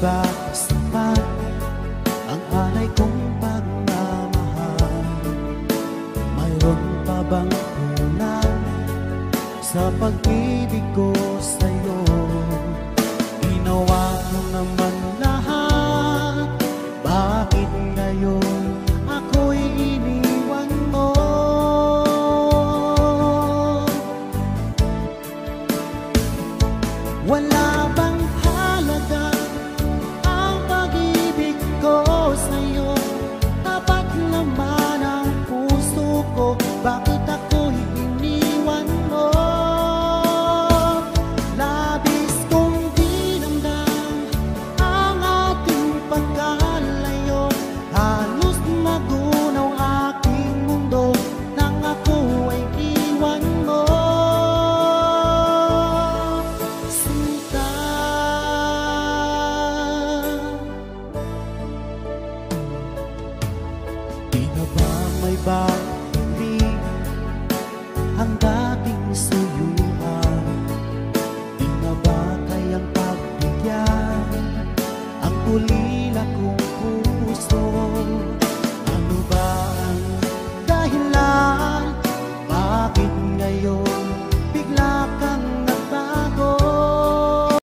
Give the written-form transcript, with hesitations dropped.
ba sapat ang alay kong pagmamahal? Mayroon pa bang kulang sa pag-ibig ko sa'yo? Ginawa ko naman lahat, bakit ngayon ako'y iniwan mo? Wala bang halaga ang pag-ibig ko sa'yo? Tapat naman ang puso ko, bakit ako'y iniwan mo? Labis kong dinamdam ang ating pagkalayo, halos magunaw aking mundo nang ako ay iwan mo. Sinta, di na ba may bago